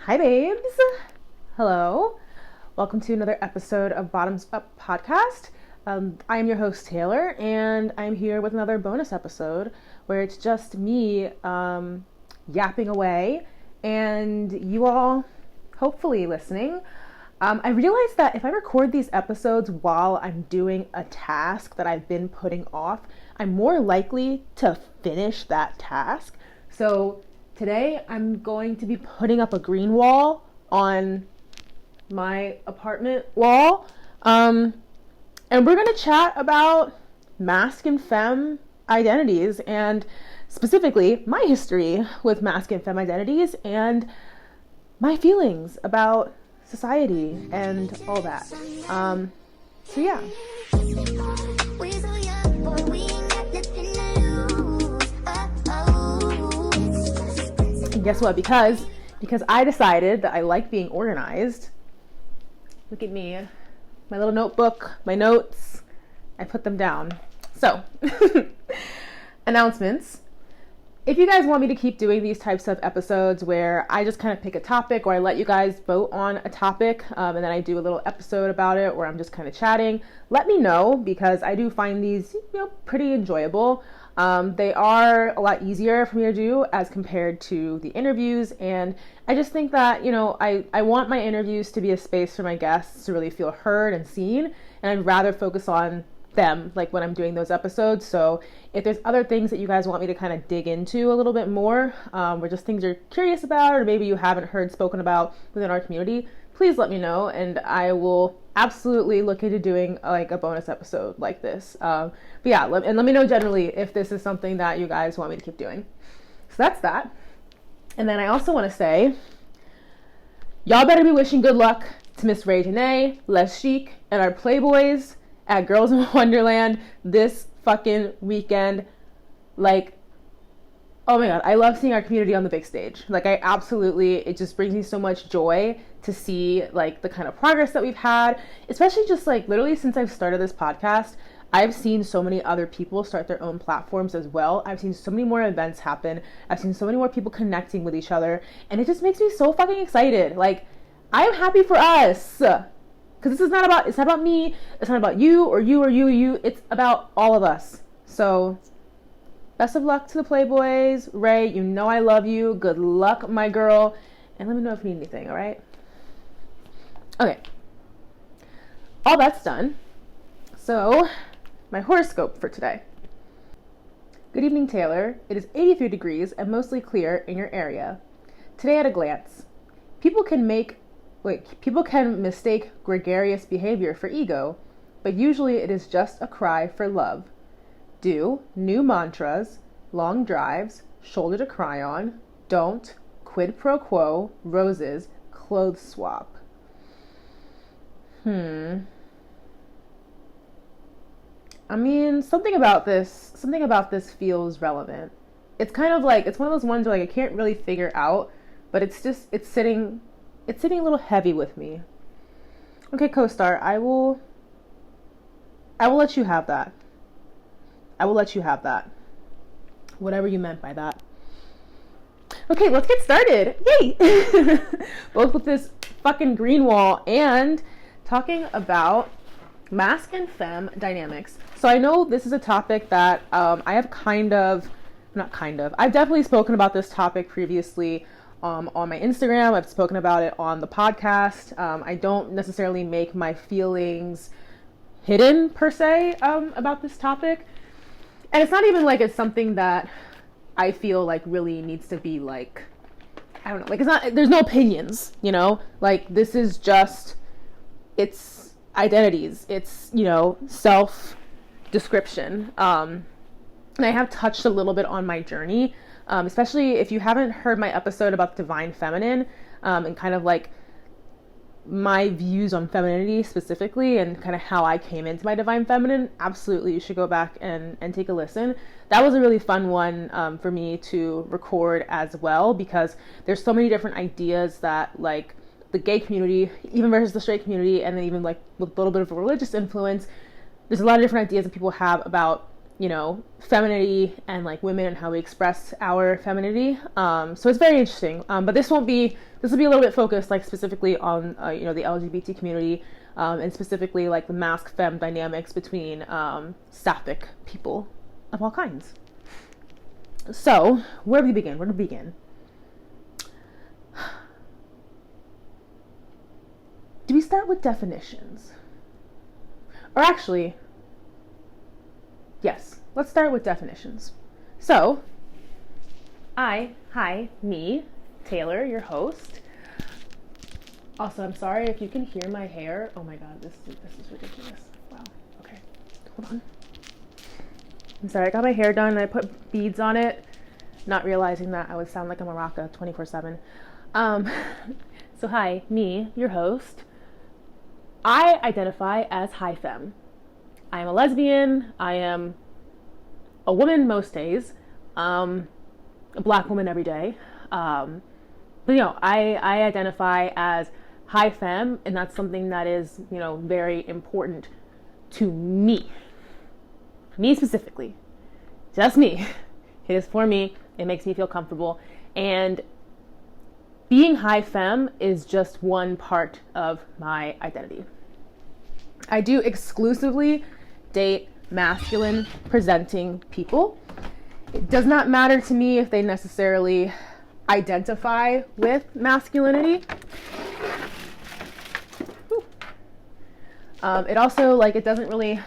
Hi, babes. Hello. Welcome to another episode of Bottoms Up podcast. I am your host, Taylor, and I'm here with another bonus episode where it's just me yapping away and you all hopefully listening. I realized that if I record these episodes while I'm doing a task that I've been putting off, I'm more likely to finish that task. So today I'm going to be putting up a green wall on my apartment wall. And we're going to chat about masc and femme identities, and specifically my history with masc and femme identities and my feelings about society and all that. So yeah. And guess what? Because I decided that I like being organized. Look at me. My little notebook, my notes, I put them down. So, announcements. If you guys want me to keep doing these types of episodes where I just kind of pick a topic or I let you guys vote on a topic and then I do a little episode about it where I'm just kind of chatting, let me know, because I do find these pretty enjoyable. They are a lot easier for me to do as compared to the interviews, and I just think that, I want my interviews to be a space for my guests to really feel heard and seen, and I'd rather focus on them like when I'm doing those episodes. So if there's other things that you guys want me to kind of dig into a little bit more, or just things you're curious about, or maybe you haven't heard spoken about within our community, please let me know, and I will absolutely look into doing like a bonus episode like this. But yeah, let me know generally if this is something that you guys want me to keep doing. So that's that. And then I also want to say, y'all better be wishing good luck to Miss Ray Janae, Les Chic, and our Playboys at Girls in Wonderland this fucking weekend. Like, oh my God, I love seeing our community on the big stage. Like, it just brings me so much joy to see like the kind of progress that we've had, especially just like literally since I've started this podcast. I've seen so many other people start their own platforms as well. I've seen so many more events happen. I've seen so many more people connecting with each other, and it just makes me so fucking excited. Like, I'm happy for us. Because it's not about me, it's not about you or you or you or you, it's about all of us. So, best of luck to the Playboys. Ray, you know I love you. Good luck, my girl. And let me know if you need anything, alright? Okay. All that's done. So, my horoscope for today. Good evening, Taylor. It is 83 degrees and mostly clear in your area. Today at a glance. People can mistake gregarious behavior for ego, but usually it is just a cry for love. Do new mantras, long drives, shoulder to cry on, don't, quid pro quo, roses, clothes swap. I mean, something about this feels relevant. It's kind of like, it's one of those ones where like I can't really figure out, but it's sitting a little heavy with me. Okay, co-star, I will let you have that. Whatever you meant by that. Okay, let's get started. Yay! Both with this fucking green wall and talking about masc and femme dynamics. So I know this is a topic that I've definitely spoken about this topic previously on my Instagram. I've spoken about it on the podcast. I don't necessarily make my feelings hidden per se about this topic. And it's not even like it's something that I feel like really needs to be like, I don't know, like there's no opinions, like this is just, it's identities, it's, self-description. And I have touched a little bit on my journey, especially if you haven't heard my episode about divine feminine, and kind of like my views on femininity specifically and kind of how I came into my divine feminine. Absolutely, you should go back and take a listen. That was a really fun one for me to record as well, because there's so many different ideas that like the gay community, even versus the straight community, and then even like with a little bit of a religious influence, there's a lot of different ideas that people have about femininity and like women and how we express our femininity. So it's very interesting. But this will be a little bit focused like specifically on, the LGBT community, and specifically like the mask femme dynamics between sapphic people of all kinds. So where do we begin? Do we start with definitions? Or actually, yes, let's start with definitions. So, me, Taylor, your host. Also, I'm sorry if you can hear my hair. Oh my god, this is ridiculous. Wow. Okay, hold on. I'm sorry, I got my hair done and I put beads on it, not realizing that I would sound like a maraca 24/7. So hi, me, your host. I identify as high femme. I am a lesbian. I am a woman most days, a black woman every day. But I identify as high femme, and that's something that is, very important to me. Me specifically. Just me. It is for me. It makes me feel comfortable. And being high femme is just one part of my identity. I do exclusively date masculine presenting people. It does not matter to me if they necessarily identify with masculinity. It also, it doesn't really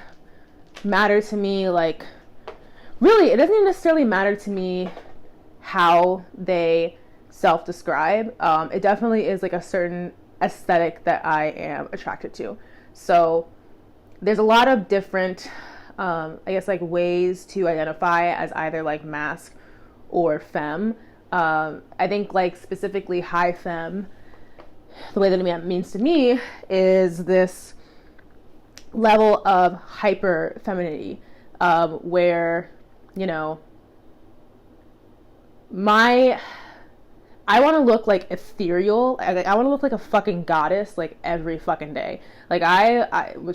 matter to me, it doesn't necessarily matter to me how they self-describe. It definitely is a certain aesthetic that I am attracted to. So there's a lot of different, ways to identify as either mask or femme. I think specifically high femme, the way that it means to me is this level of hyper femininity, where, I want to look ethereal. I want to look like a fucking goddess every fucking day. Which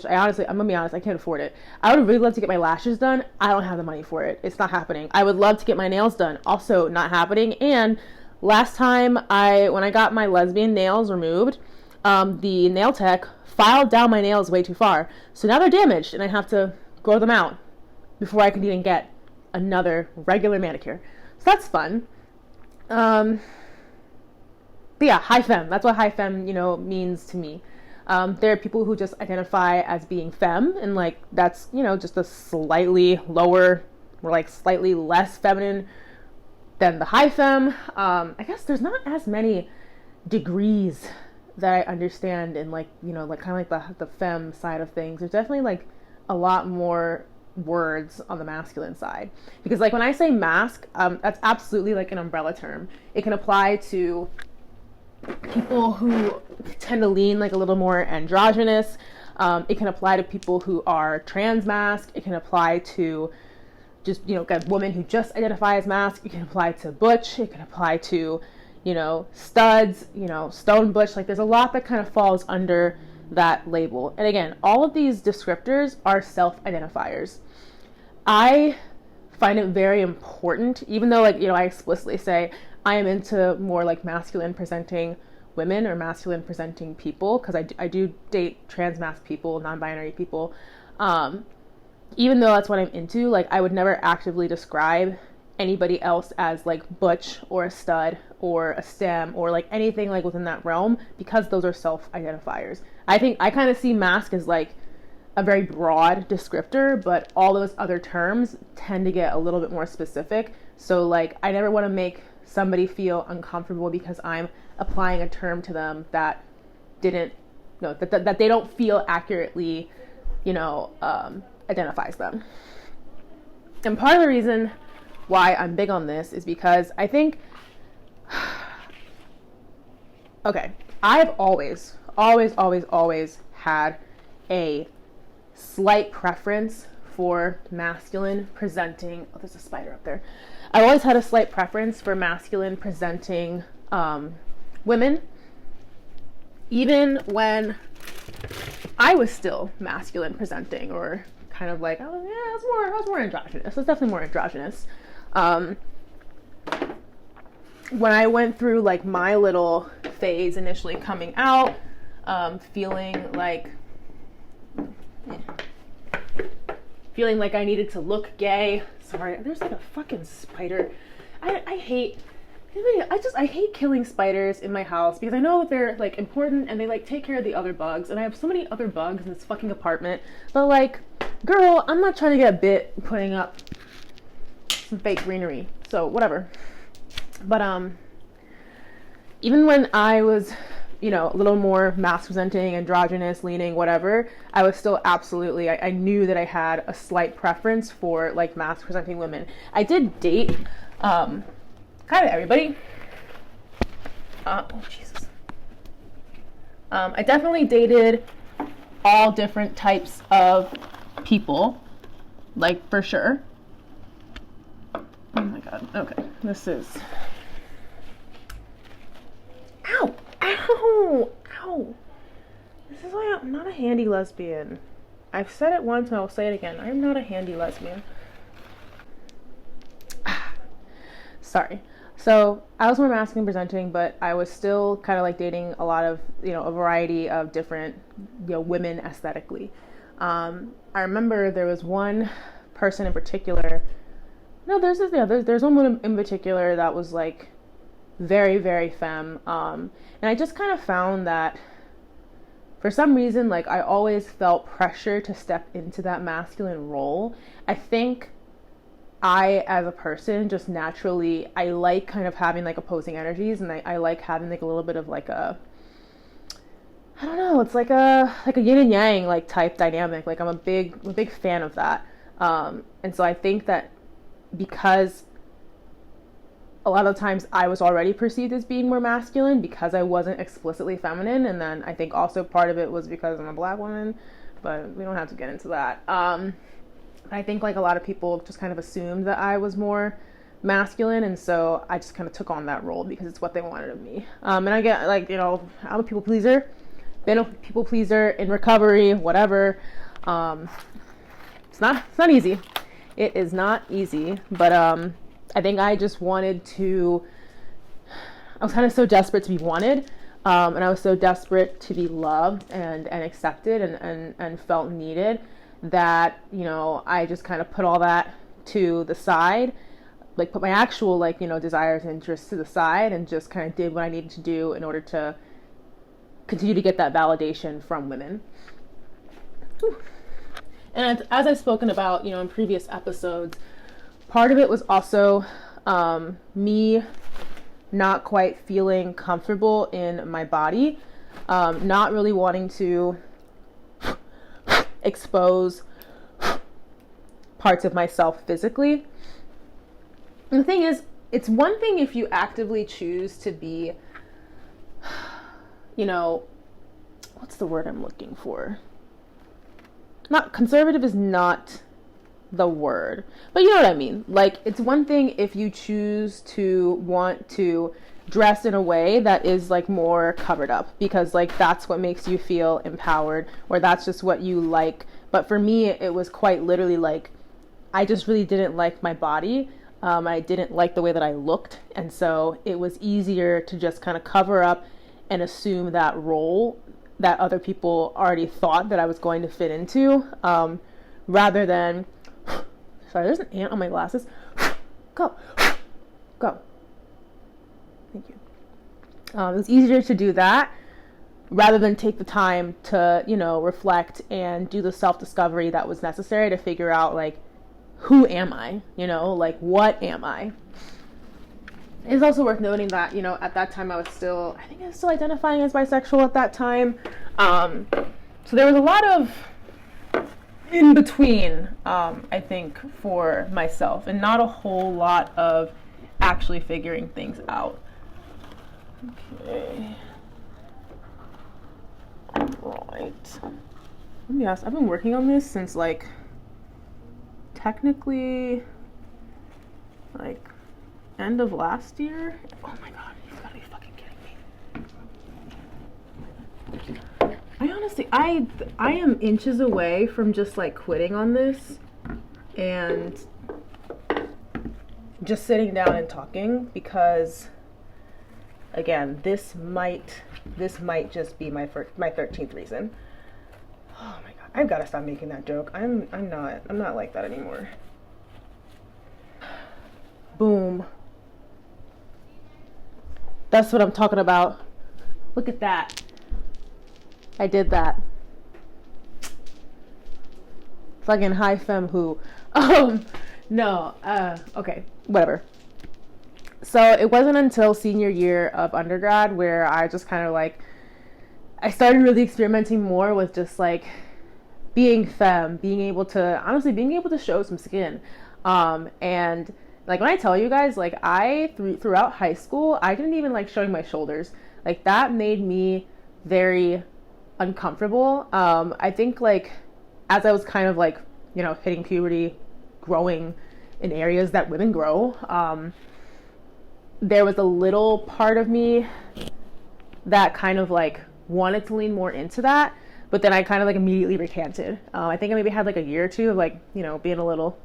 I honestly, I'm gonna be honest, I can't afford it. I would really love to get my lashes done. I don't have the money for it. It's not happening. I would love to get my nails done. Also not happening. And last time when I got my lesbian nails removed, the nail tech filed down my nails way too far. So now they're damaged and I have to grow them out before I can even get another regular manicure. So that's fun. But yeah, high femme. That's what high femme, means to me. There are people who just identify as being femme, and that's, just a slightly lower or slightly less feminine than the high femme. I guess there's not as many degrees that I understand in kind of the femme side of things. There's definitely a lot more words on the masculine side, because when I say mask, that's absolutely an umbrella term. It can apply to people who tend to lean a little more androgynous. It can apply to people who are trans mask. It can apply to just, women who just identify as mask. It can apply to butch. It can apply to, studs, stone butch. There's a lot that kind of falls under that label. And again, all of these descriptors are self-identifiers. I find it very important, even though I explicitly say I am into more masculine presenting women or masculine presenting people, because I do date trans mask people, non-binary people. Even though that's what I'm into, I would never actively describe anybody else as butch or a stud or a stem or anything within that realm, because those are self-identifiers. I think I kind of see mask as a very broad descriptor, but all those other terms tend to get a little bit more specific. So I never want to make somebody feel uncomfortable because I'm applying a term to them that that they don't feel accurately, identifies them. And part of the reason why I'm big on this is because I think, okay, I've always had a slight preference for masculine presenting, oh, there's a spider up there. I've always had a slight preference for masculine presenting women, even when I was still masculine presenting, or kind of like, oh yeah, it's more androgynous. It's definitely more androgynous. When I went through like my little phase initially coming out, feeling like I needed to look gay. Sorry, there's like a fucking spider. I hate killing spiders in my house because I know that they're like important and they like take care of the other bugs, and I have so many other bugs in this fucking apartment. But like, girl, I'm not trying to get bit putting up some fake greenery. So whatever. But even when I was, you know, a little more mask presenting, androgynous leaning, whatever, I was still absolutely, I knew that I had a slight preference for like mask presenting women. I did date kind of everybody. Oh Jesus. I definitely dated all different types of people, like for sure. Oh my God. Okay. This is. Ow! Ow! Ow! This is why I'm not a handy lesbian. I've said it once and I'll say it again. I'm not a handy lesbian. Sorry. So I was more masculine presenting, but I was still kind of like dating a lot of, you know, a variety of different, you know, women aesthetically. I remember there was one person in particular. No, there's one woman in particular that was like very, very femme. And I just kind of found that for some reason, like I always felt pressure to step into that masculine role. I think I, as a person, just naturally, I like kind of having like opposing energies, and I like having like a little bit of like a, I don't know, it's like a yin and yang like type dynamic. Like I'm a big fan of that. And so I think that because a lot of times I was already perceived as being more masculine because I wasn't explicitly feminine, and then I think also part of it was because I'm a black woman, but we don't have to get into that. I think like a lot of people just kind of assumed that I was more masculine, and so I just kind of took on that role because it's what they wanted of me. And I get like, you know, I'm a people pleaser, been a people pleaser in recovery, whatever. It's not easy. It is not easy, but I think I just wanted to, I was kind of so desperate to be wanted, and I was so desperate to be loved and accepted and felt needed that, you know, I just kind of put all that to the side, like put my actual like, you know, desires and interests to the side, and just kind of did what I needed to do in order to continue to get that validation from women. Whew. And as I've spoken about, you know, in previous episodes, part of it was also me not quite feeling comfortable in my body, not really wanting to expose parts of myself physically. And the thing is, it's one thing if you actively choose to be, you know, what's the word I'm looking for? Not conservative is not the word, but you know what I mean. Like, it's one thing if you choose to want to dress in a way that is like more covered up because like that's what makes you feel empowered, or that's just what you like. But for me, it was quite literally like I just really didn't like my body. I didn't like the way that I looked, and so it was easier to just kind of cover up and assume that role that other people already thought that I was going to fit into, rather than, sorry, there's an ant on my glasses. Go. Thank you. It was easier to do that rather than take the time to, you know, reflect and do the self-discovery that was necessary to figure out, like, who am I? You know, like, what am I? It's also worth noting that, you know, at that time I was still identifying as bisexual at that time. So there was a lot of in between, I think, for myself, and not a whole lot of actually figuring things out. Okay. Right. Let me ask, I've been working on this since like technically like end of last year. Oh my god, you've got to be fucking kidding me. I honestly, I am inches away from just like quitting on this and just sitting down and talking, because again, this might just be my 13th reason. Oh my god, I've got to stop making that joke. I'm not like that anymore. Boom. That's what I'm talking about. Look at that. I did that. Fucking high femme who. No, okay, whatever. So it wasn't until senior year of undergrad where I just kind of like, I started really experimenting more with just like being femme, being able to show some skin. And like when I tell you guys, like throughout high school, I didn't even like showing my shoulders. Like that made me very uncomfortable. I think like as I was kind of like, you know, hitting puberty, growing in areas that women grow, there was a little part of me that kind of like wanted to lean more into that, but then I kind of like immediately recanted. I think I maybe had like a year or two of like, you know, being a little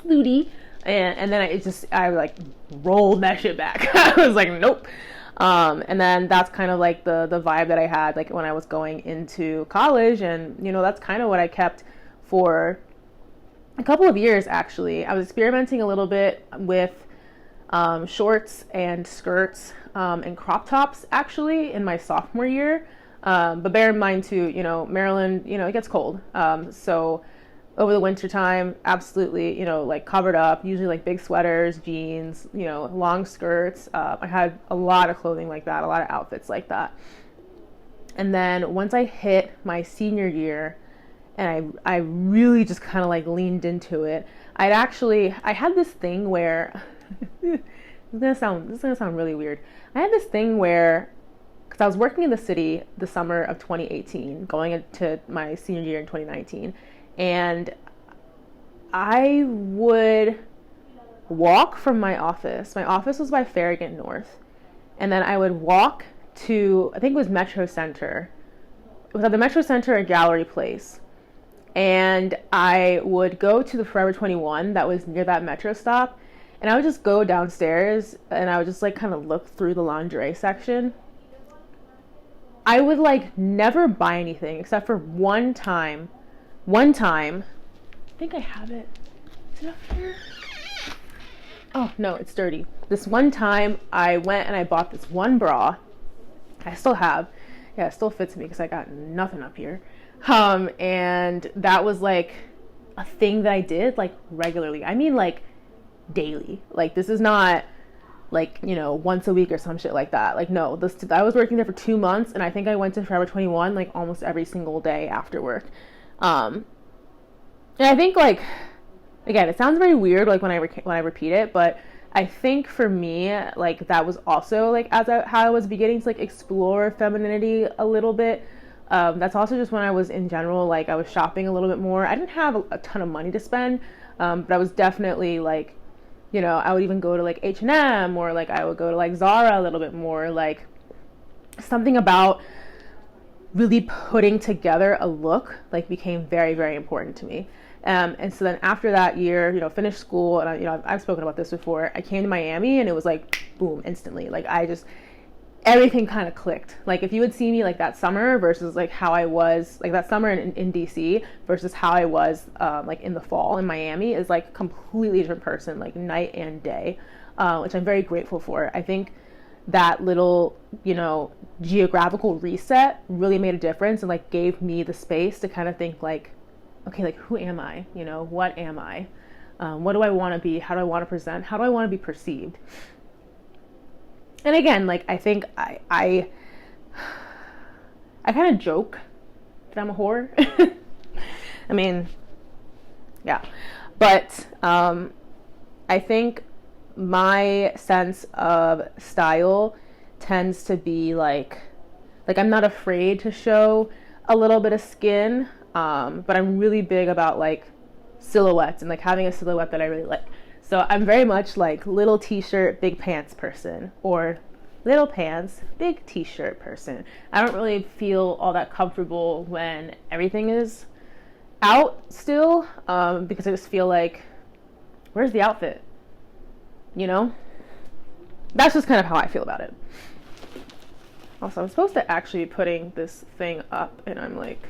snooty, and then I like rolled that shit back. I was like, nope. And then that's kind of like the vibe that I had like when I was going into college, and you know, that's kind of what I kept for a couple of years actually. I was experimenting a little bit with shorts and skirts and crop tops actually in my sophomore year. But bear in mind too, you know, Maryland, you know, it gets cold. So over the winter time, absolutely, you know, like covered up, usually like big sweaters, jeans, you know, long skirts. I had a lot of clothing like that, a lot of outfits like that. And then once I hit my senior year and I really just kind of like leaned into it, I had this thing where this is gonna sound really weird. I had this thing where, because I was working in the city the summer of 2018, going into my senior year in 2019, and I would walk from my office. My office was by Farragut North, and then I would walk to, I think it was Metro Center. It was at the Metro Center at Gallery Place, and I would go to the Forever 21 that was near that Metro stop. And I would just go downstairs and I would just like kind of look through the lingerie section. I would like never buy anything except for one time. I think I have it. Is it up here? Oh no, it's dirty. This one time I went and I bought this one bra. I still have. Yeah, it still fits me because I got nothing up here. And that was like a thing that I did like regularly. I mean like daily. Like this is not like, you know, once a week or some shit like that. Like no, I was working there for 2 months and I think I went to Forever 21 like almost every single day after work. And I think like, again, it sounds very weird like when I repeat it, but I think for me like that was also like how I was beginning to like explore femininity a little bit. That's also just when I was in general, like I was shopping a little bit more. I didn't have a ton of money to spend, but I was definitely like, you know, I would even go to like H&M or like I would go to like Zara a little bit more. Like something about really putting together a look like became very, very important to me. And so then after that year, you know, finished school, and you know, I've spoken about this before. I came to Miami and it was like boom, instantly. Like everything kind of clicked. Like if you would see me like that summer versus like how I was like that summer in DC versus how I was like in the fall in Miami is like completely different person, like night and day, which I'm very grateful for. I think that little, you know, geographical reset really made a difference and like gave me the space to kind of think like, okay, like who am I? You know, what am I? What do I want to be? How do I want to present? How do I want to be perceived? And again, like I think I kind of joke that I'm a whore. I mean, yeah, but I think my sense of style tends to be like I'm not afraid to show a little bit of skin, but I'm really big about like silhouettes and like having a silhouette that I really like. So I'm very much like little t-shirt, big pants person, or little pants, big t-shirt person. I don't really feel all that comfortable when everything is out still, because I just feel like, where's the outfit? You know? That's just kind of how I feel about it. Also, I'm supposed to actually be putting this thing up, and I'm like,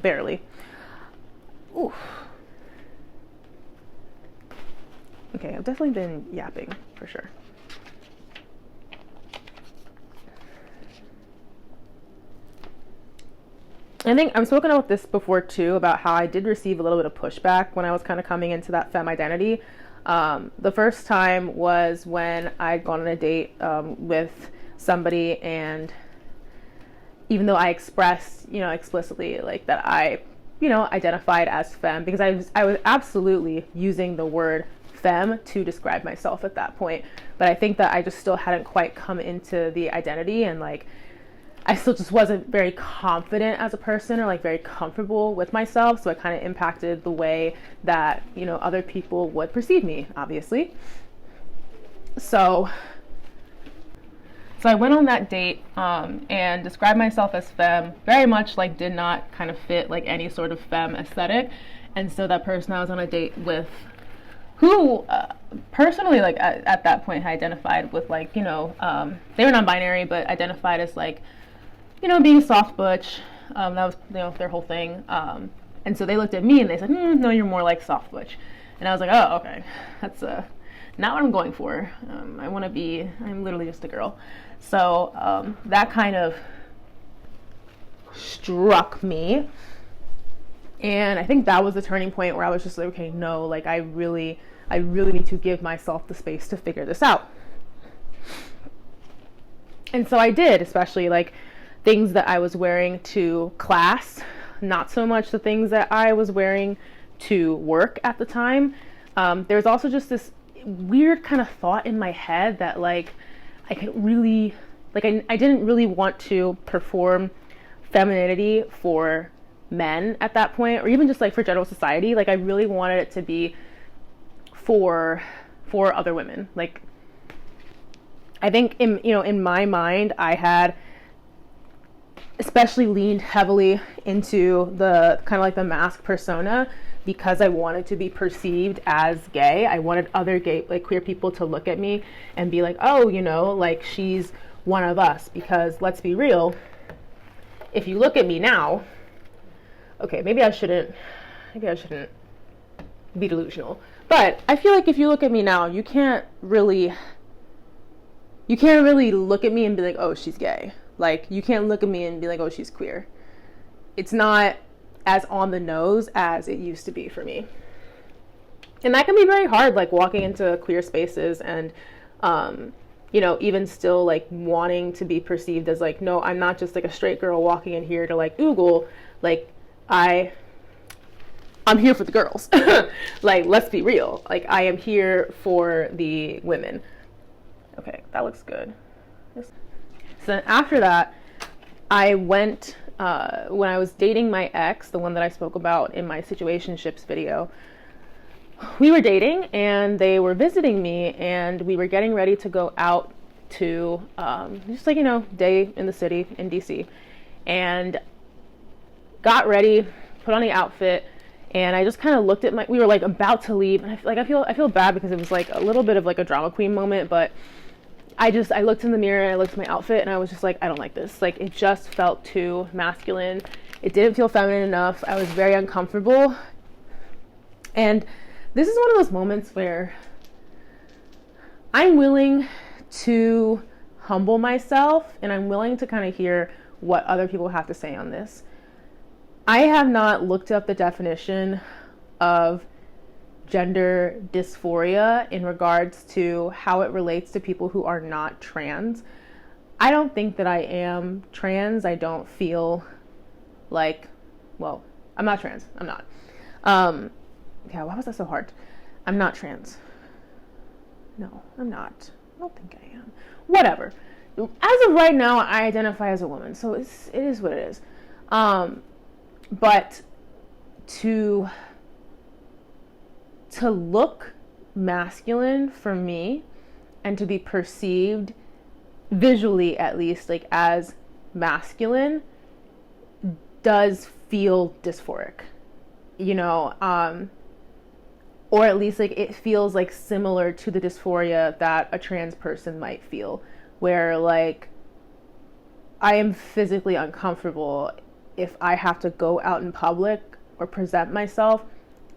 barely. Oof. Okay, I've definitely been yapping, for sure. I think I've spoken about this before too, about how I did receive a little bit of pushback when I was kind of coming into that femme identity. The first time was when I'd gone on a date with somebody, and even though I expressed, explicitly like that I, identified as femme, because I was absolutely using the word femme to describe myself at that point, but I think that I just still hadn't quite come into the identity, and like I still just wasn't very confident as a person, or like very comfortable with myself, so it kind of impacted the way that other people would perceive me, obviously. So I went on that date and described myself as femme, very much like did not kind of fit like any sort of femme aesthetic. And so that person I was on a date with, who personally like at that point had identified with like, they were non-binary, but identified as like, being a soft butch. That was their whole thing. And so they looked at me and they said, no, you're more like soft butch. And I was like, oh, okay, that's not what I'm going for. I'm literally just a girl. So that kind of struck me. And I think that was the turning point where I was just like, okay, no, like I really need to give myself the space to figure this out. And so I did, especially like things that I was wearing to class, not so much the things that I was wearing to work at the time. There was also just this weird kind of thought in my head that like I could really, like I didn't really want to perform femininity for men at that point, or even just like for general society. Like I really wanted it to be for other women. Like I think in my mind I had especially leaned heavily into the kind of like the mask persona, because I wanted to be perceived as gay. I wanted other gay, like queer people to look at me and be like, oh, like she's one of us. Because let's be real, if you look at me now, okay, maybe I shouldn't be delusional, but I feel like if you look at me now, you can't really look at me and be like, oh, she's gay. Like you can't look at me and be like, oh, she's queer. It's not as on the nose as it used to be for me. And that can be very hard, like walking into queer spaces and, even still like wanting to be perceived as like, no, I'm not just like a straight girl walking in here to like oogle, like I'm here for the girls. Like, let's be real. Like I am here for the women. Okay, that looks good. So after that, I went, when I was dating my ex, the one that I spoke about in my situationships video, we were dating and they were visiting me, and we were getting ready to go out to just like, day in the city in DC, and got ready, put on the outfit, and I just kind of looked at we were like about to leave, and I feel bad because it was like a little bit of like a drama queen moment, but I looked in the mirror and I looked at my outfit and I was just like, I don't like this. Like it just felt too masculine. It didn't feel feminine enough. I was very uncomfortable. And this is one of those moments where I'm willing to humble myself, and I'm willing to kind of hear what other people have to say on this. I have not looked up the definition of gender dysphoria in regards to how it relates to people who are not trans. I don't think that I am trans. I don't feel like, well, I'm not trans. I'm not. Yeah, why was that so hard? I'm not trans. No, I'm not. I don't think I am. Whatever. As of right now, I identify as a woman, so it is what it is. But to look masculine for me and to be perceived visually at least, like as masculine does feel dysphoric, you know, or at least like it feels like similar to the dysphoria that a trans person might feel, where like I am physically uncomfortable if I have to go out in public or present myself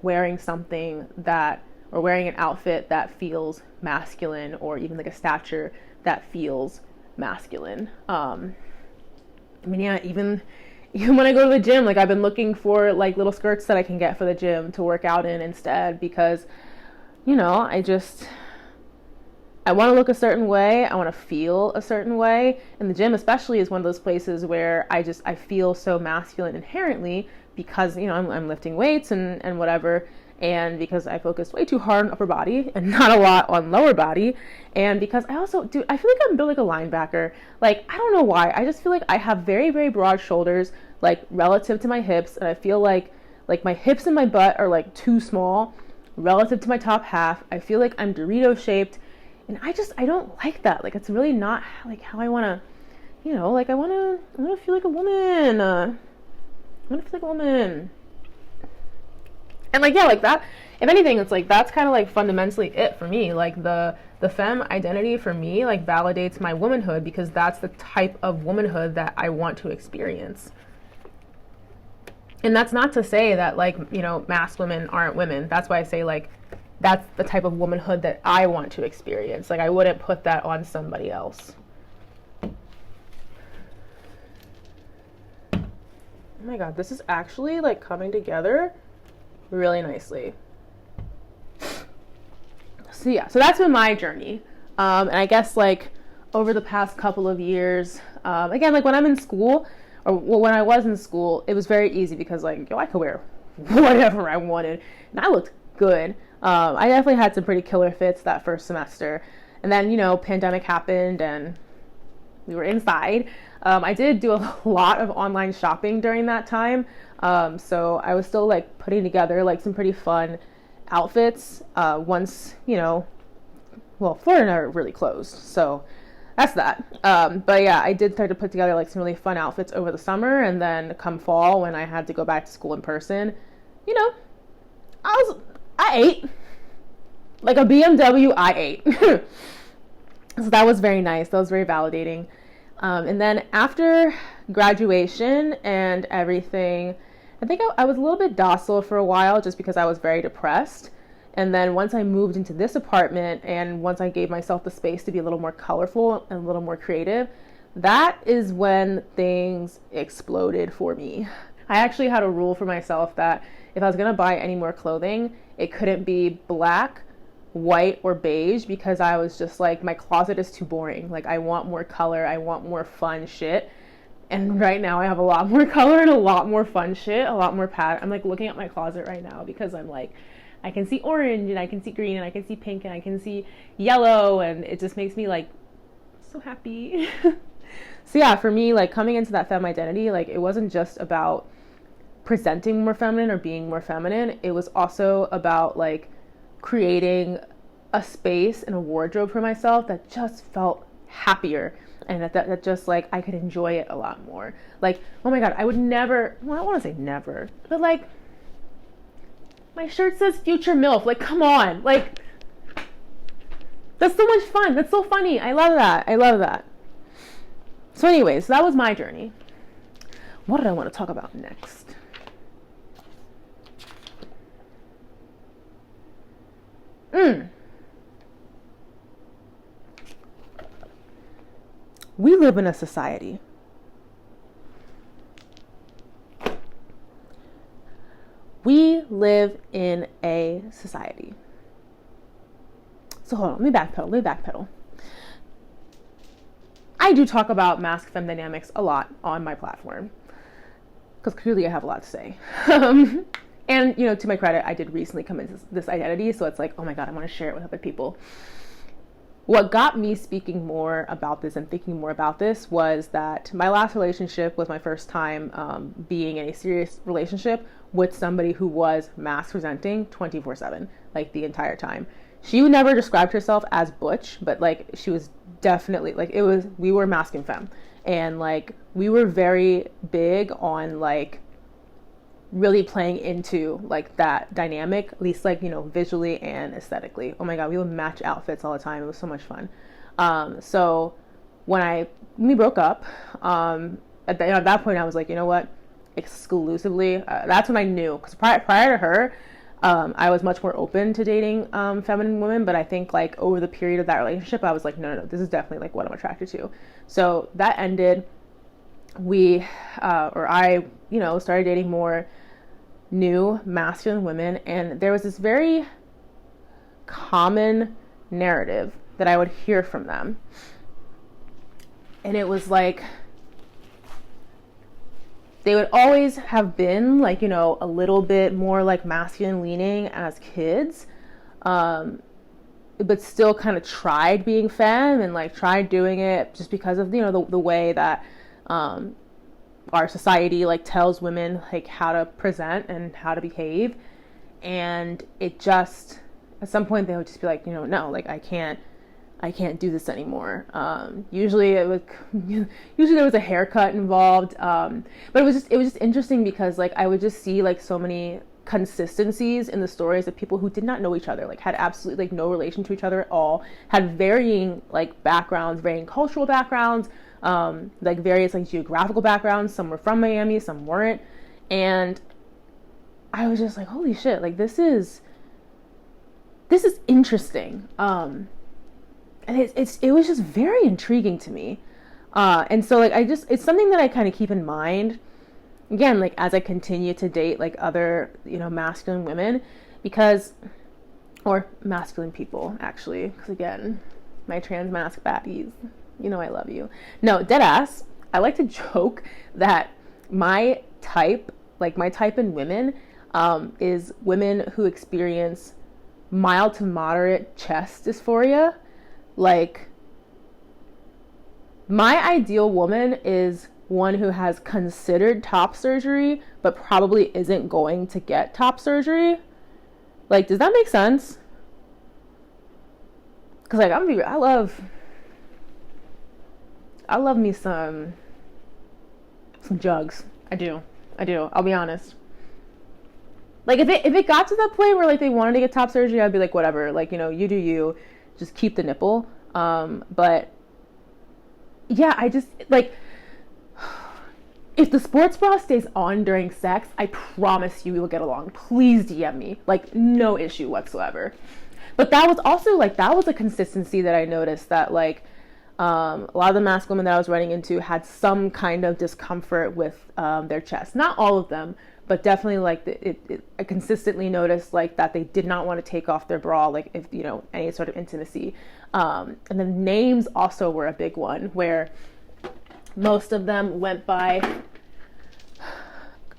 wearing something that, or wearing an outfit that feels masculine, or even like a stature that feels masculine. I mean, yeah, even when I go to the gym, like I've been looking for like little skirts that I can get for the gym to work out in instead, because, you know, I want to look a certain way. I want to feel a certain way. And the gym especially is one of those places where I feel so masculine inherently, because, you know, I'm lifting weights and whatever. And because I focus way too hard on upper body and not a lot on lower body. And because I feel like I'm built like a linebacker. Like, I don't know why. I just feel like I have very, very broad shoulders, like relative to my hips. And I feel like my hips and my butt are like too small relative to my top half. I feel like I'm Dorito shaped. And I don't like that. Like, it's really not like how I want to, you know, like I want to feel like a woman. I want to feel like a woman. And like, yeah, like that, if anything, it's like, that's kind of like fundamentally it for me. Like the femme identity for me, like validates my womanhood, because that's the type of womanhood that I want to experience. And that's not to say that, like, you know, masked women aren't women. That's why I say, like, that's the type of womanhood that I want to experience. Like, I wouldn't put that on somebody else. Oh my God, this is actually like coming together really nicely. So yeah, so that's been my journey. And I guess like over the past couple of years, again, like when I'm in school, or when I was in school, it was very easy because like, yo, I could wear whatever I wanted and I looked good. I definitely had some pretty killer fits that first semester. And then, you know, pandemic happened and we were inside. I did do a lot of online shopping during that time. So I was still like putting together like some pretty fun outfits once, you know, well, Florida never really closed. So that's that. But yeah, I did start to put together like some really fun outfits over the summer. And then come fall, when I had to go back to school in person, you know, I ate like a BMW. I ate. So that was very nice. That was very validating. And then after graduation and everything, I think I was a little bit docile for a while just because I was very depressed. And then once I moved into this apartment and once I gave myself the space to be a little more colorful and a little more creative, that is when things exploded for me. I actually had a rule for myself that if I was going to buy any more clothing, it couldn't be black, white, or beige, because I was just like, my closet is too boring. Like, I want more color. I want more fun shit. And right now I have a lot more color and a lot more fun shit, a lot more I'm like looking at my closet right now because I'm like, I can see orange and I can see green and I can see pink and I can see yellow, and it just makes me like so happy. So yeah, for me, like coming into that femme identity, like it wasn't just about presenting more feminine or being more feminine. It was also about like creating a space and a wardrobe for myself that just felt happier, and that just like I could enjoy it a lot more. Like, oh my God, I would never, well, I want to say never, but like my shirt says future MILF. Like, come on. Like, that's so much fun. That's so funny. I love that. I love that. So anyways, that was my journey. What did I want to talk about next? We live in a society. We live in a society. So hold on, let me backpedal. I do talk about mask femme dynamics a lot on my platform, because clearly I have a lot to say. And, you know, to my credit, I did recently come into this identity, so it's like, oh my God, I want to share it with other people. What got me speaking more about this and thinking more about this was that my last relationship was my first time being in a serious relationship with somebody who was mask presenting 24/7, like the entire time. she never described herself as butch, but like she was definitely like, we were masc and femme, and like we were very big on like really playing into like that dynamic, at least like, visually and aesthetically. Oh my god, we would match outfits all the time. It was so much fun. So when we broke up, at that point I was like, you know what, exclusively, that's when I knew, because prior to her, I was much more open to dating feminine women, but I think like over the period of that relationship, I was like, no, this is definitely like what I'm attracted to. So that ended. I started dating more new masculine women, and there was this very common narrative that I would hear from them. And it was like, they would always have been like, a little bit more like masculine leaning as kids, but still kind of tried being femme and like tried doing it just because of, the way that our society like tells women like how to present and how to behave. And it just, at some point they would just be like, no, like I can't do this anymore. Usually there was a haircut involved, but it was just interesting because like I would just see like so many consistencies in the stories of people who did not know each other, like had absolutely like no relation to each other at all, had varying like backgrounds, varying cultural backgrounds, like various like geographical backgrounds. Some were from Miami, some weren't. And I was just like, holy shit, like this is interesting. And it was just very intriguing to me. And so like it's something that I kind of keep in mind, again, like as I continue to date like other, masculine women, or masculine people actually, because again, my trans masc baddies, I love you. No, dead ass. I like to joke that my type in women, is women who experience mild to moderate chest dysphoria. Like, my ideal woman is one who has considered top surgery, but probably isn't going to get top surgery. Like, does that make sense? Because, like, I love me some jugs. I do. I'll be honest. Like, if it got to that point where, like, they wanted to get top surgery, I'd be like, whatever. Like, you do you. Just keep the nipple. But, yeah, I just, like, if the sports bra stays on during sex, I promise you we will get along. Please DM me. Like, no issue whatsoever. But that was also, like, that was a consistency that I noticed, that, like, a lot of the masc women that I was running into had some kind of discomfort with their chest. Not all of them, but definitely, like, I consistently noticed, like, that they did not want to take off their bra, like, if, any sort of intimacy. And then names also were a big one, where most of them went by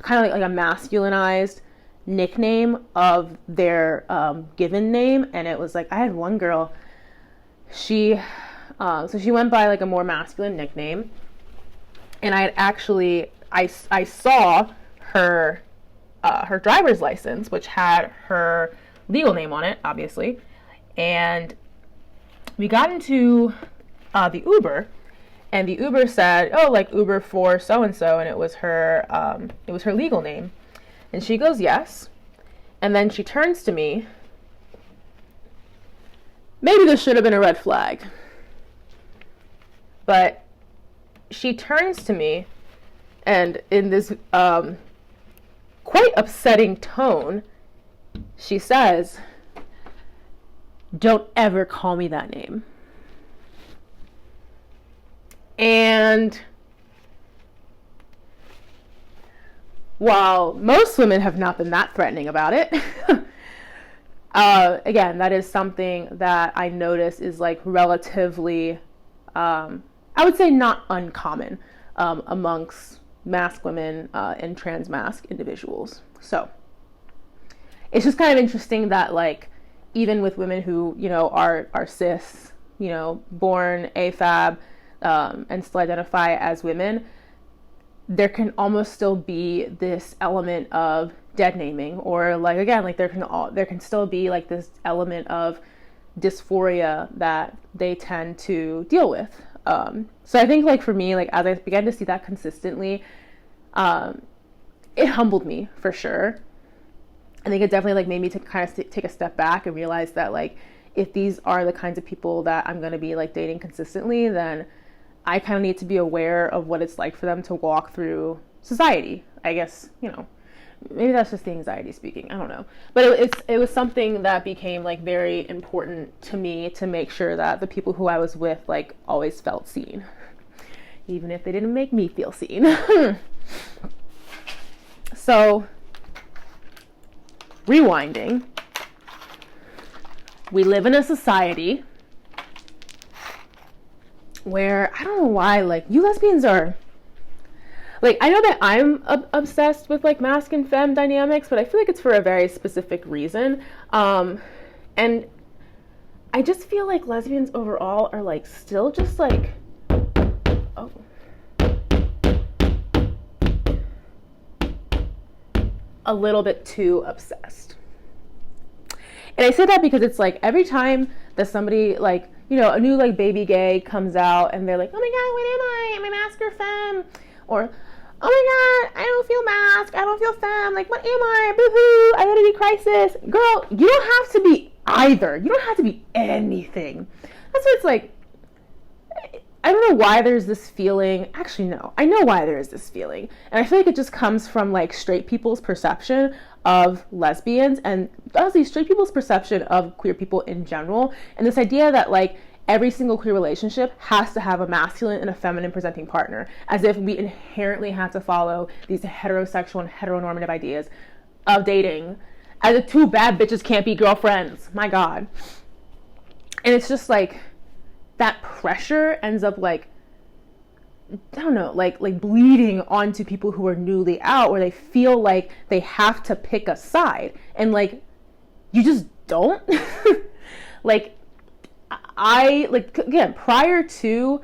kind of like a masculinized nickname of their given name. And it was like, I had one girl, she went by like a more masculine nickname, and I saw her driver's license, which had her legal name on it, obviously, and we got into the Uber, and the Uber said, oh, like Uber for so-and-so, and it was her legal name. And she goes, yes. And then she turns to me. Maybe this should have been a red flag. But she turns to me, and in this quite upsetting tone, she says, don't ever call me that name. And while most women have not been that threatening about it, again, that is something that I notice is like relatively, I would say not uncommon amongst masc women and trans masc individuals. So it's just kind of interesting that, like, even with women who, are cis, born AFAB, and still identify as women, there can almost still be this element of dead naming, or like, again, like there can still be like this element of dysphoria that they tend to deal with. So I think like for me, like as I began to see that consistently, it humbled me for sure. I think it definitely like made me to kind of take a step back and realize that like if these are the kinds of people that I'm going to be like dating consistently, then I kind of need to be aware of what it's like for them to walk through society. I guess, you know, maybe that's just the anxiety speaking. I don't know. But it was something that became like very important to me to make sure that the people who I was with like always felt seen, even if they didn't make me feel seen. So, rewinding, we live in a society where, I don't know why, like, you lesbians are, like, I know that I'm obsessed with, like, masc and femme dynamics, but I feel like it's for a very specific reason. And I just feel like lesbians overall are, like, still just, like, oh. A little bit too obsessed. And I say that because it's like every time that somebody like, you know, a new like baby gay comes out and they're like, oh my God, what am I? Am I masc or femme? Or, oh my God, I don't feel masc, I don't feel femme. Like, what am I? Boo-hoo, identity crisis. Girl, you don't have to be either. You don't have to be anything. That's what it's like. I don't know why there's this feeling. Actually, no. I know why there is this feeling. And I feel like it just comes from like straight people's perception of lesbians and honestly straight people's perception of queer people in general. And this idea that like every single queer relationship has to have a masculine and a feminine presenting partner, as if we inherently have to follow these heterosexual and heteronormative ideas of dating, as if two bad bitches can't be girlfriends. My God. And it's just like, that pressure ends up like, I don't know, like bleeding onto people who are newly out, where they feel like they have to pick a side, and like you just don't. Like I like, again, prior to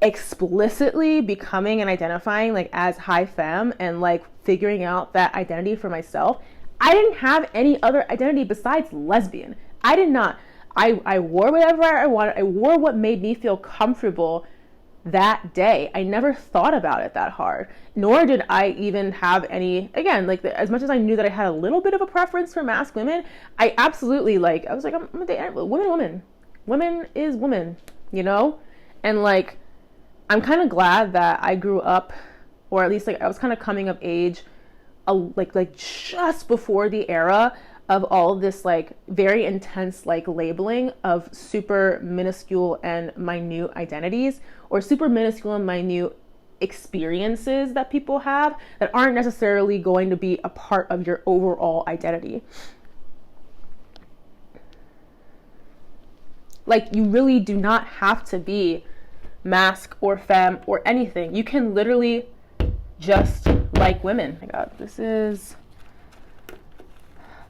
explicitly becoming and identifying like as high femme and like figuring out that identity for myself, I didn't have any other identity besides lesbian. I did not. I wore whatever I wanted. I wore what made me feel comfortable that day. I never thought about it that hard, nor did I even have any, again, like as much as I knew that I had a little bit of a preference for masc women, I absolutely like, I was like, I'm a date women. Women is women, you know? And like, I'm kind of glad that I grew up, or at least like I was kind of coming of age, like just before the era of all of this like very intense like labeling of super minuscule and minute identities, or super minuscule and minute experiences that people have that aren't necessarily going to be a part of your overall identity. Like, you really do not have to be masc or femme or anything. You can literally just like women. Oh my God, this is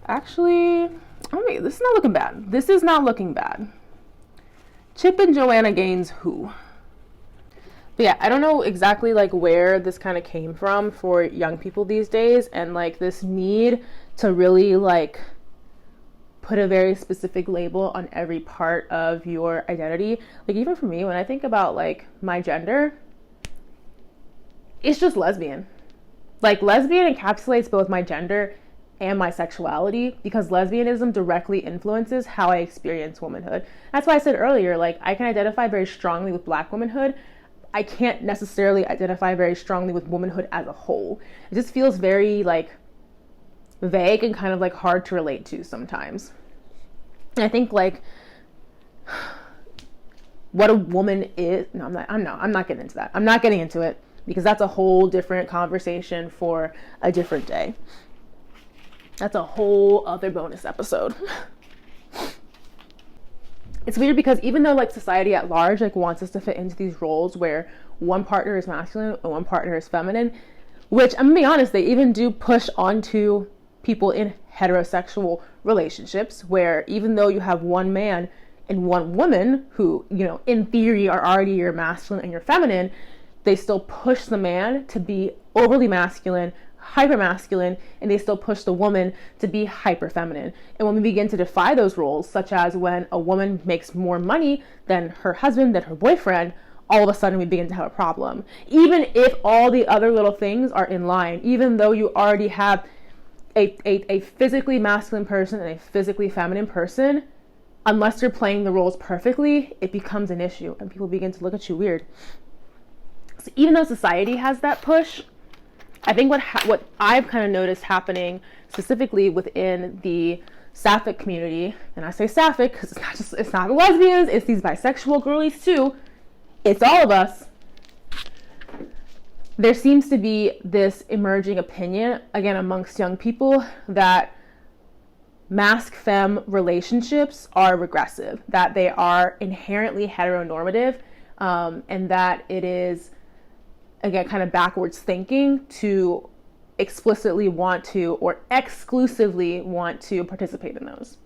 actually, oh wait, this is not looking bad. This is not looking bad. Chip and Joanna Gaines who? But yeah, I don't know exactly like where this kind of came from for young people these days, and like this need to really like put a very specific label on every part of your identity. Like even for me, when I think about like my gender, it's just lesbian. Like lesbian encapsulates both my gender and my sexuality, because lesbianism directly influences how I experience womanhood. That's why I said earlier, like I can identify very strongly with Black womanhood. I can't necessarily identify very strongly with womanhood as a whole. It just feels very like vague and kind of like hard to relate to sometimes. And I think like what a woman is, I'm not getting into that. I'm not getting into it, because that's a whole different conversation for a different day. That's a whole other bonus episode. It's weird because even though like society at large like wants us to fit into these roles where one partner is masculine and one partner is feminine, which I'm gonna be honest, they even do push onto people in heterosexual relationships, where even though you have one man and one woman who, you know, in theory are already your masculine and your feminine, they still push the man to be overly masculine hyper masculine, and they still push the woman to be hyper feminine. And when we begin to defy those roles, such as when a woman makes more money than her husband, than her boyfriend, all of a sudden we begin to have a problem. Even if all the other little things are in line, even though you already have a physically masculine person and a physically feminine person, unless you're playing the roles perfectly, it becomes an issue and people begin to look at you weird. So even though society has that push, I think what I've kind of noticed happening specifically within the sapphic community, and I say sapphic because it's not the lesbians, it's these bisexual girlies too, it's all of us. There seems to be this emerging opinion, again, amongst young people, that masc-femme relationships are regressive, that they are inherently heteronormative, and that it is, again, kind of backwards thinking to explicitly want to or exclusively want to participate in those.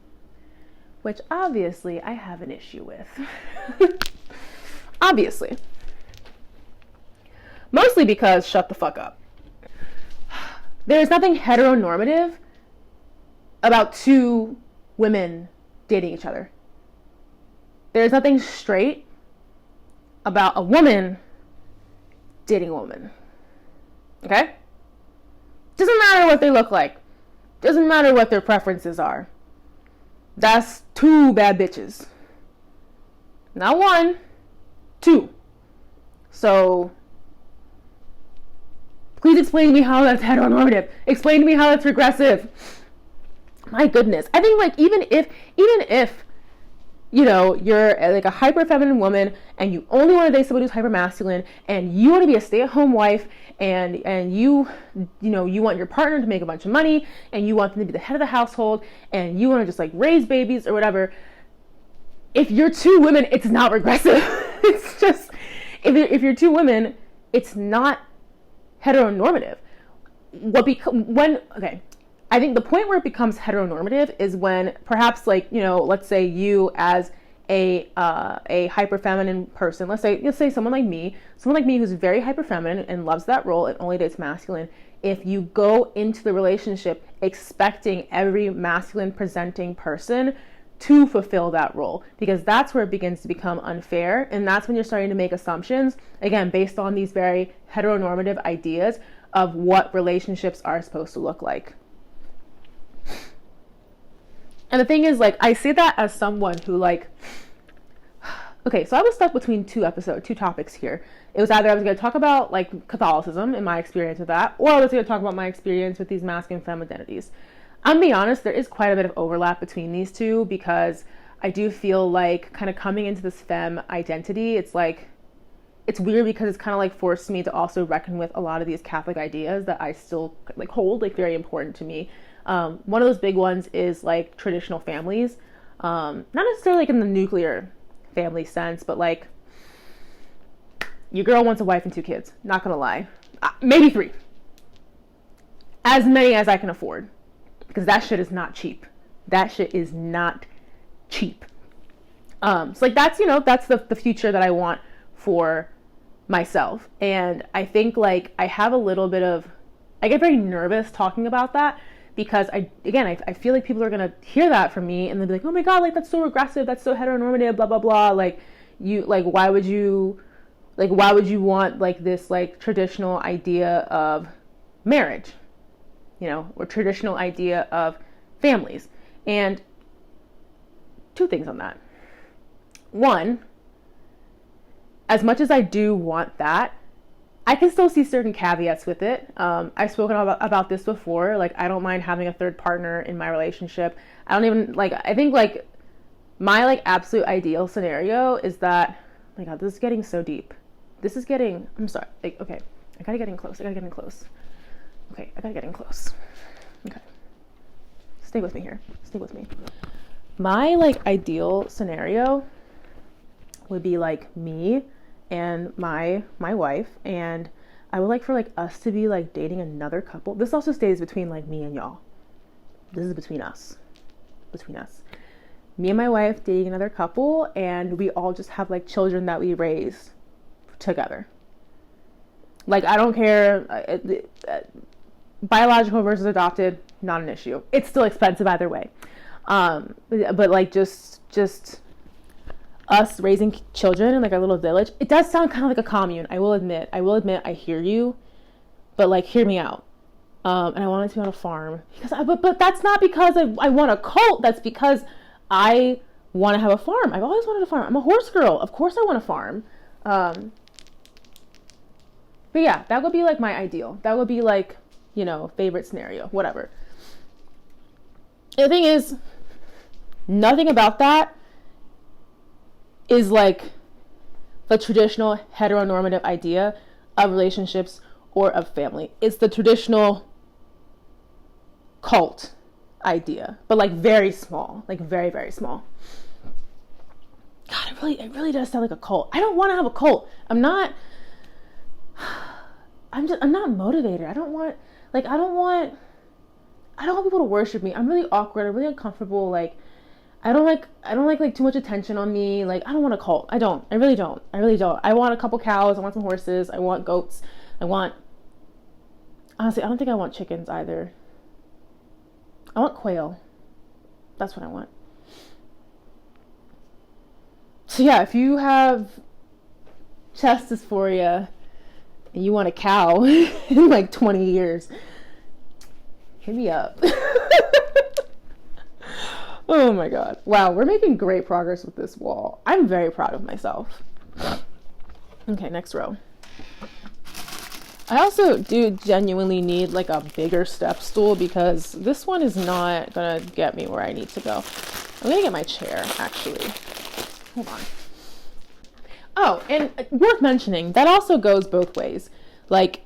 Which obviously I have an issue with. Obviously. Mostly because shut the fuck up. There's nothing heteronormative about two women dating each other. There's nothing straight about a woman dating a woman. Okay? Doesn't matter what they look like. Doesn't matter what their preferences are. That's two bad bitches. Not one, two. So please explain to me how that's heteronormative. Explain to me how that's regressive. My goodness. I think like even if you know, you're like a hyper feminine woman and you only want to date somebody who's hyper masculine and you want to be a stay-at-home wife and you want your partner to make a bunch of money and you want them to be the head of the household and you want to just like raise babies or whatever. If you're two women, it's not regressive. It's just, if you're two women, it's not heteronormative. I think the point where it becomes heteronormative is when perhaps, like, you know, let's say you as a hyper feminine person, let's say someone like me who's very hyper feminine and loves that role and only dates masculine. If you go into the relationship expecting every masculine presenting person to fulfill that role, because that's where it begins to become unfair, and that's when you're starting to make assumptions, again, based on these very heteronormative ideas of what relationships are supposed to look like. And the thing is, like, I say that as someone who, like, okay, so I was stuck between two topics here. It was either I was going to talk about, like, Catholicism and my experience with that, or I was going to talk about my experience with these masc and femme identities. I'm being honest, there is quite a bit of overlap between these two, because I do feel like kind of coming into this femme identity, it's like, it's weird because it's kind of like forced me to also reckon with a lot of these Catholic ideas that I still like hold like very important to me. One of those big ones is like traditional families, not necessarily like in the nuclear family sense, but like your girl wants a wife and two kids, not gonna lie, maybe three, as many as I can afford, because that shit is not cheap. That shit is not cheap. So like that's, you know, that's the future that I want for myself. And I think like I have a little bit of, I get very nervous talking about that, because I feel like people are going to hear that from me and they'll be like, oh my God, like that's so regressive, that's so heteronormative, blah, blah, blah. Like why would you want like this like traditional idea of marriage, you know, or traditional idea of families? And two things on that. One, as much as I do want that, I can still see certain caveats with it. I've spoken about this before. Like, I don't mind having a third partner in my relationship. I don't even, like, I think, like, my, like, absolute ideal scenario is that, oh my God, this is getting so deep. This is getting, I'm sorry. Like, okay, I gotta get in close. Okay, I gotta get in close. Okay. Stay with me here. Stay with me. My, like, ideal scenario would be, like, me and my wife, and I would like for like us to be like dating another couple. This also stays between like me and y'all. This is between us. Me and my wife dating another couple, and we all just have like children that we raise together. Like, I don't care. biological versus adopted, not an issue. It's still expensive either way. But like just us raising children in like our little village, it does sound kind of like a commune. I will admit I hear you, but like hear me out. And I wanted to be on a farm but that's not because I want a cult. That's because I want to have a farm. I've always wanted a farm. I'm a horse girl. Of course I want a farm. But yeah, that would be like my ideal. That would be like, favorite scenario, whatever. The thing is, nothing about that is like the traditional heteronormative idea of relationships or of family. It's the traditional cult idea, but like very small, like very, very small. God, it really does sound like a cult. I don't want to have a cult. I'm not motivated. I don't want people to worship me. I'm really awkward. I'm really uncomfortable. Like, I don't like too much attention on me. Like, I don't want a cult. I really don't. I want a couple cows. I want some horses. I want goats. Honestly, I don't think I want chickens either. I want quail. That's what I want. So yeah, if you have chest dysphoria and you want a cow in like 20 years, hit me up. Oh my God. Wow, we're making great progress with this wall. I'm very proud of myself. Okay, next row. I also do genuinely need like a bigger step stool because this one is not gonna get me where I need to go. I'm gonna get my chair, actually. Hold on. Oh, and worth mentioning, that also goes both ways. Like,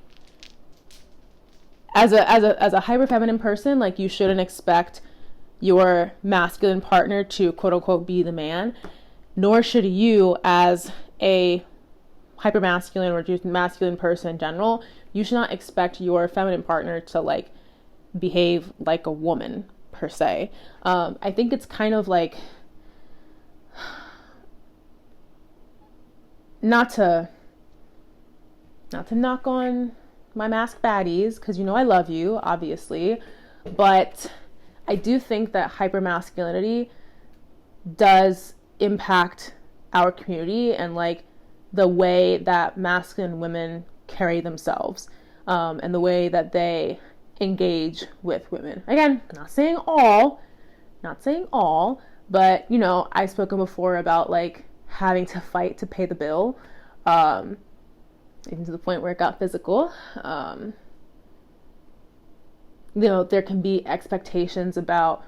as a hyper feminine person, like, you shouldn't expect your masculine partner to quote unquote be the man, nor should you, as a hyper masculine or just masculine person in general, you should not expect your feminine partner to like behave like a woman per se. I think it's kind of like, not to knock on my mask baddies, because I love you, obviously, but I do think that hypermasculinity does impact our community and like the way that masculine women carry themselves, and the way that they engage with women. Again, not saying all, but I've spoken before about like having to fight to pay the bill, even to the point where it got physical. There can be expectations about,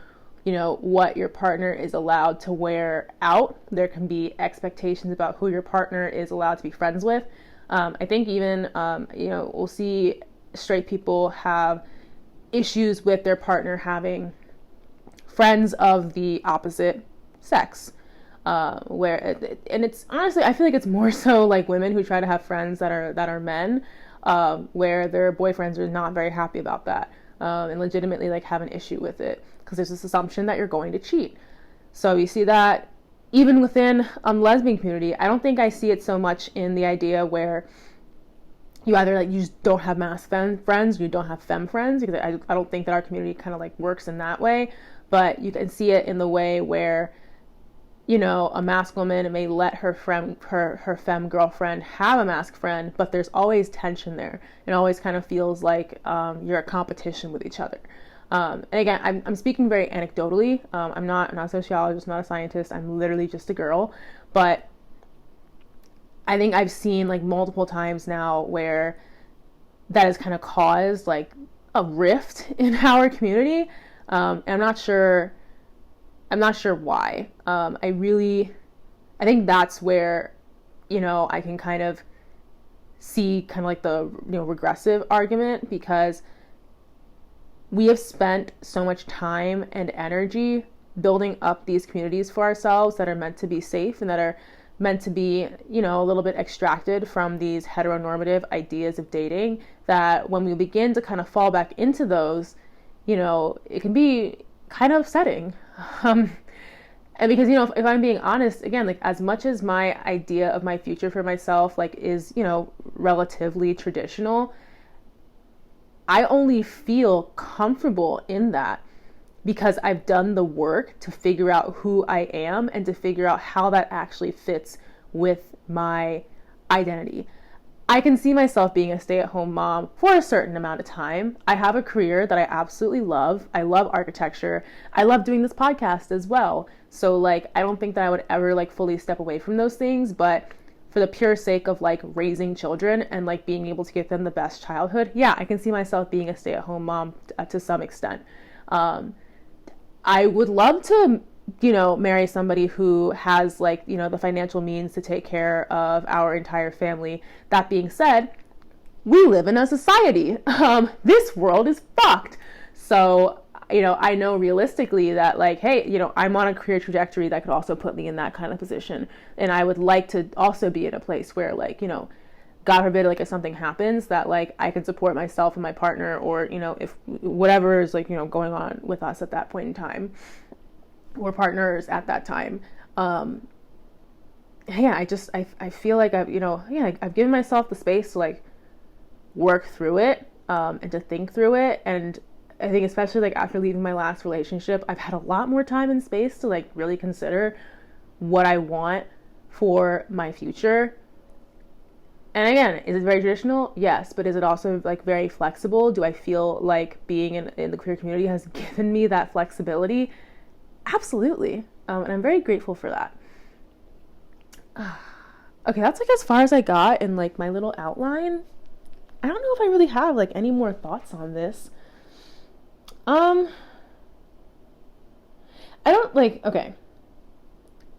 what your partner is allowed to wear out. There can be expectations about who your partner is allowed to be friends with. I think even, we'll see straight people have issues with their partner having friends of the opposite sex. And it's honestly, I feel like it's more so like women who try to have friends that are men, where their boyfriends are not very happy about that, and legitimately like have an issue with it because there's this assumption that you're going to cheat. So you see that even within lesbian community. I don't think I see it so much in the idea where you either like you just don't have masc friends, you don't have femme friends, because I don't think that our community kind of like works in that way. But you can see it in the way where a masc woman may let her femme girlfriend have a masc friend, but there's always tension there. It always kind of feels like you're a competition with each other. And again, I'm speaking very anecdotally. I'm not a sociologist, not a scientist. I'm literally just a girl. But I think I've seen like multiple times now where that has kind of caused like a rift in our community. And I'm not sure why. I think that's where, I can kind of see kind of like the, regressive argument, because we have spent so much time and energy building up these communities for ourselves that are meant to be safe and that are meant to be, a little bit extracted from these heteronormative ideas of dating, that when we begin to kind of fall back into those, it can be kind of upsetting. And because, if I'm being honest, again, like as much as my idea of my future for myself, like is, relatively traditional, I only feel comfortable in that because I've done the work to figure out who I am and to figure out how that actually fits with my identity. I can see myself being a stay-at-home mom for a certain amount of time. I have a career that I absolutely love. I love architecture. I love doing this podcast as well. So like, I don't think that I would ever like fully step away from those things, but for the pure sake of like raising children and like being able to give them the best childhood, yeah, I can see myself being a stay-at-home mom to some extent. I would love to, marry somebody who has like, the financial means to take care of our entire family. That being said, we live in a society. This world is fucked. So, I know realistically that like, hey, I'm on a career trajectory that could also put me in that kind of position. And I would like to also be in a place where like, God forbid, like if something happens that like I can support myself and my partner, or, if whatever is like, going on with us at that point in time. We're partners at that time. I feel like I've given myself the space to like work through it, and to think through it. And I think especially like after leaving my last relationship, I've had a lot more time and space to like really consider what I want for my future. And again, is it very traditional? Yes. But is it also like very flexible? Do I feel like being in the queer community has given me that flexibility? Absolutely. And I'm very grateful for that. Okay, that's like as far as I got in like my little outline. I don't know if I really have like any more thoughts on this. I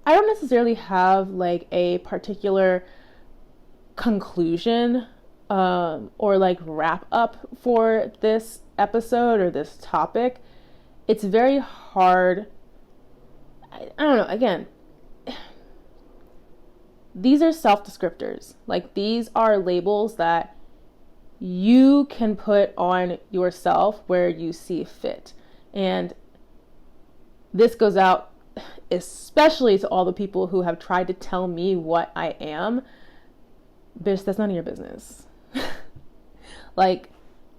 don't necessarily have like a particular conclusion or like wrap up for this episode or this topic. It's very hard. I don't know, again, these are self-descriptors. Like these are labels that you can put on yourself where you see fit. And this goes out especially to all the people who have tried to tell me what I am. Bitch, that's none of your business. Like,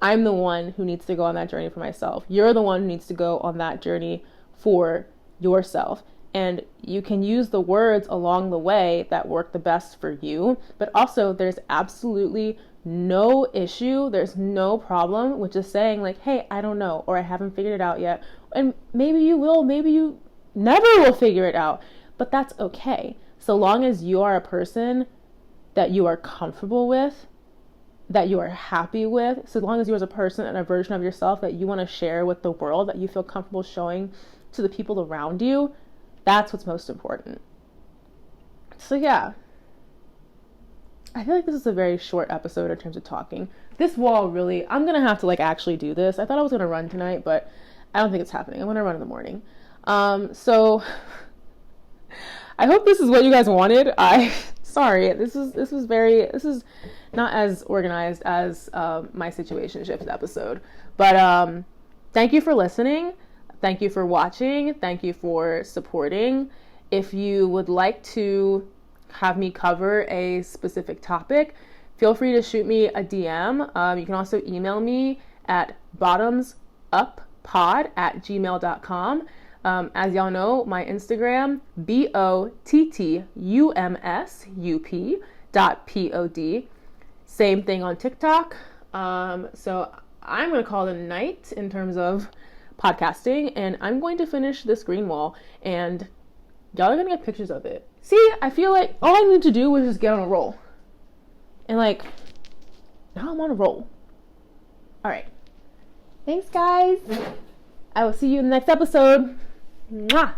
I'm the one who needs to go on that journey for myself. You're the one who needs to go on that journey for yourself. And you can use the words along the way that work the best for you, but also there's absolutely no issue, there's no problem with just saying like, hey, I don't know, or I haven't figured it out yet. And maybe you will, maybe you never will figure it out, but that's okay. So long as you are a person that you are comfortable with, that you are happy with, so long as you as a person and a version of yourself that you want to share with the world, that you feel comfortable showing to the people around you, that's what's most important. So yeah, I feel like this is a very short episode in terms of talking. This wall really, I'm going to have to like actually do this. I thought I was going to run tonight, but I don't think it's happening. I'm going to run in the morning. So I hope this is what you guys wanted. Sorry, this is not as organized as my situationships episode. But thank you for listening. Thank you for watching. Thank you for supporting. If you would like to have me cover a specific topic, feel free to shoot me a DM. You can also email me at bottumsuppod@gmail.com. As y'all know, my Instagram, bottumsup.pod. Same thing on TikTok. So I'm going to call it a night in terms of podcasting, and I'm going to finish this green wall, and y'all are going to get pictures of it. See, I feel like all I need to do was just get on a roll. And like, now I'm on a roll. All right. Thanks, guys. I will see you in the next episode. Mwah!